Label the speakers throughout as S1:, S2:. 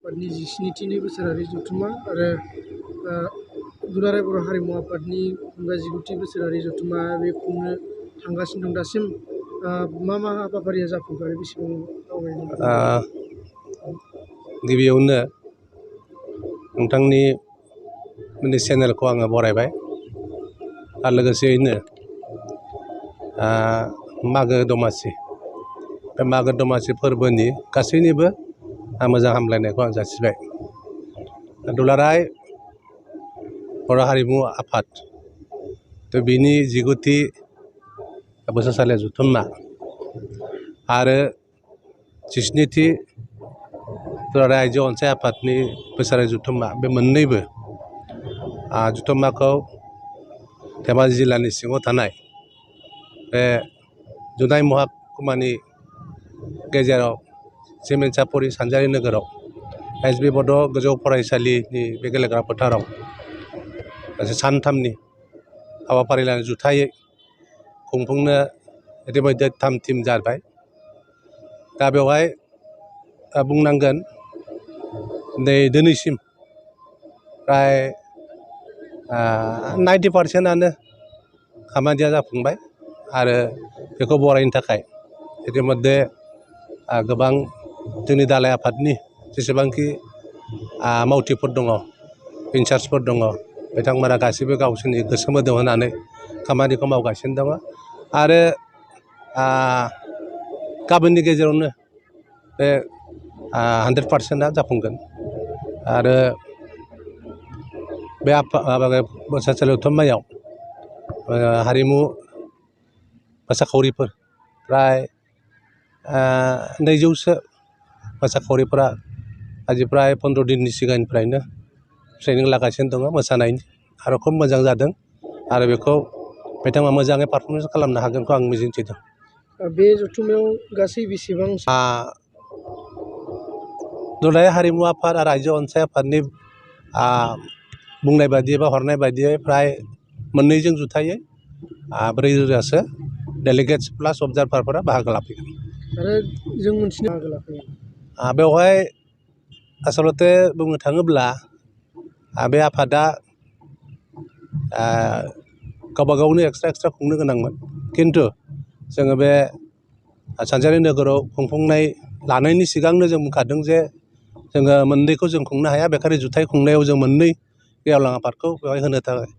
S1: आफादनि 17थि बोसोरारि जथुम्मा आरो दुलाराय बर' हारिमु आफादनि 19थि बोसोरारि जथुम्मा बे खुंनो थांगासिनो दं। दासिम मा हाबाफारिया जाफुंखो आरो बेसेबां आवगायदों?
S2: गिबियावनो नोंथांनि चेनेलखौ आङो बरायबाय आरो लोगोसेयैनो मागो दमासि बे मागो दमासि फोरबोनि गासैनिबो मोजां हामलायनायखौ आं जासिबाय। दुलाराय बर' हारिमु आफाद बिनि 19थि बोसोरसालि जथुम्मा आरो 17थि दुलाराय आइजो अनसाय आफादनि बोसोरारि जथुम्मा बे मोननैबो जथुम्माखौ धेमाजि जिल्लानि सिङाव थानाय बे जुनाय महकुमानि गेजेराव सिमेन्सापुरि सानजारि नोगोराव एस.बि. बड' गोजौ फरायसालिनि बे गेलेग्रा फोथाराव सानथामनि हाबाफारि लानानै जुथायै खुंफुंनो इतिमध्य थाम थिम जाबाय। दा बेवहाय बुंनांगोन दिनैसिम प्राय 90% खामानिया जाफुंबाय आरो बेखौ बरायनो थाखाय इतिमध्य गोबां जोंनि दालाइ आफादनि जेसेबांखि मावथिफोर दङ, इनसार्जफोर दङ, बिथांमोना गासैबो गावसोरनि गोसो मोदोम होनानै खामानिखौ मावगासिनो दङ आरो गाबोननि गेजेरावनो बे 100%आ जाफुंगोन। आरो बे बोसोरसालि जथुम्मायाव हारिमु मोसाखावरिफोर प्राय 200सो मोसाखावरिफोरा प्राय 15 दिननि सिगांनिफ्रायनो ट्रेनिं लागासिनो दङ मोसानायनि आरो खोब मोजां जादों आरो बेखौ बिथांमोना मोजाङै पारफरमेन्स खालामनो हागोनखौ आं मिजिंथिदों।
S1: बे जथुम्मायाव गासै बेसेबां
S2: दुलाराय हारिमु आफाद आरो आइजो अनसाय आफादनि बुंनाय बायदियै बा हरनाय बायदियै प्राय मोननैजों जुथायै 4,000सो डेलिगेट्स प्लास अबजारभारफोरा बाहागो लाफैगोन।
S1: आरो जों मोनथिनो बाहागो लाफैगोन।
S2: बेवहाय आसलते बुंनो थाङोब्ला बे आफादा गावबा गावनो एक्सट्रा खुंनो गोनांमोन, खिन्थु जोङो बे सानजारि नोगोराव खुंफुंनाय लानायनि सिगांनो जों बुंखादों जे जोङो मोननैखौ जों खुंनो हाया, बेखायनो जुथाइ खुंनायाव जों मोननै गेवलां आफादखौ बेवहाय होनो थाखाय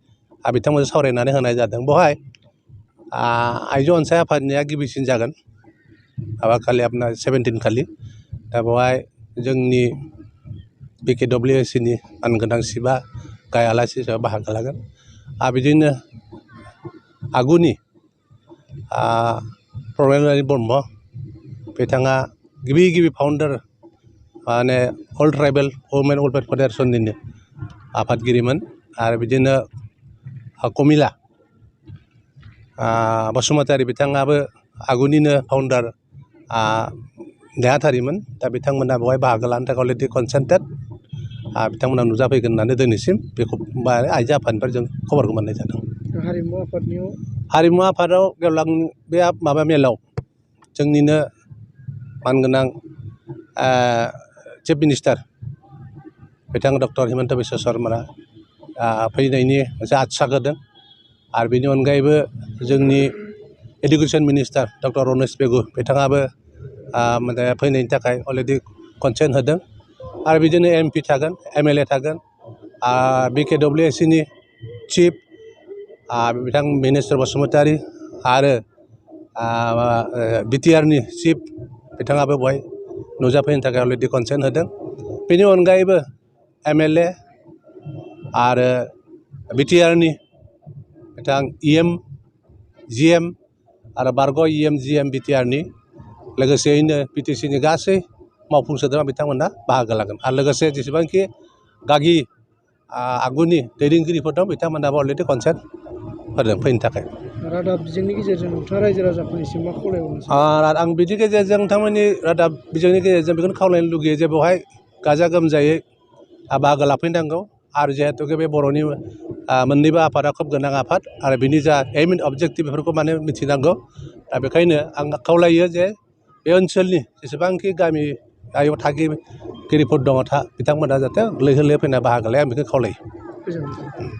S2: बिथांमोनजों सावरायनानै होनाय जादों। बेवहाय आइजो अनसाय आफादनिया गिबिसिन जागोन खालि आपना 17 खालि। दा बेवहाय जोंनि BKWSCनि मानगोनां सिबा गाय आलासि हिसाबै बाहागो लागोन। बिदिनो आगुनि प्रमेलारि ब्रह्म बिथाङा गिबि फाउन्डार माने अल ट्राइबेल वुमेन वेलफेयार फेडारेसननिनो आफादगिरिमोन। आरो बिदिनो कमिला बसुमतारी बिथाङाबो आगुनिनो फाउन्डार नेहाथारिमोन। दा बिथांमोना बेवहाय बाहागो लानो थाखाय अलरेडि कनसेन्टेड, बिथांमोना नुजाफैगोन होननानै दिनैसिम बेखौ आइजो आफादनिफ्राय जों खबरखौ मोननाय जादों। हारिमु आफादाव गेवलां बे मेलाव जोंनिनो मानगोनां चिफ मिनिस्टार बिथां डक्टर हिमन्त बिश्व शर्माया फैनायनि मोनसे आसा होदों। आरो बेनि अनगायैबो जोंनि एडुकेसन मिनिस्टार डक्टर रमेश बेगु बिथाङाबो फैनायनि थाखाय अलरेडि कनसेन्ट होदों। आरो बिदिनो MP थागोन, MLA थागोन, BKWSCनि चिफ बिथां मिनिस्टार बसुमतारी आरो BTRनि चिफ बिथाङाबो बेवहाय नुजाफैनो थाखाय अलरेडि कनसेन्ट होदों। बेनि अनगायैबो MLA आरो BTRनि बिथां EM, GM आरो बारग' EM, GM BTRनि लोगोसेयैनो BTCनि गासै मावफुं सोद्रोमा बिथांमोना बाहागो लागोन। आरो लोगोसे जेसेबांखि गागि आगुनि दैदेनगिरिफोर दं बिथांमोनाबो अलरेडि कनसेन्ट होदों फैनो थाखाय।
S1: रादाब बिजोंनि गेजेरजों नोंथाङा रायजो राजाफोरनिसिम मा खावलायहरनो सानो?
S2: आं बिनि गेजेरजों नोंथांमोननि रादाब बिजोंनि गेजेरजों बेखौनो खावलायनो लुगैयो जे बेवहाय गाजा गोमजायै बाहागो लाफैनांगौ। आरो जिहेतुके बे बर'नि मोननैबो आफादा खोब गोनां आफाद आरो बिनि जा एम एन्ड अबजेक्टिभ बेफोरखौ मिथिनांगौ। दा बेखायनो आं खावलायो जे बे ओनसोलनि जेसेबांखि गामि आयौ थागिरिफोर दङ बिथांमोना जाहाथे लैहोर लैहोर फैना बाहागो लाया आं बेखौ खावलायो।
S1: गोजोन्थों।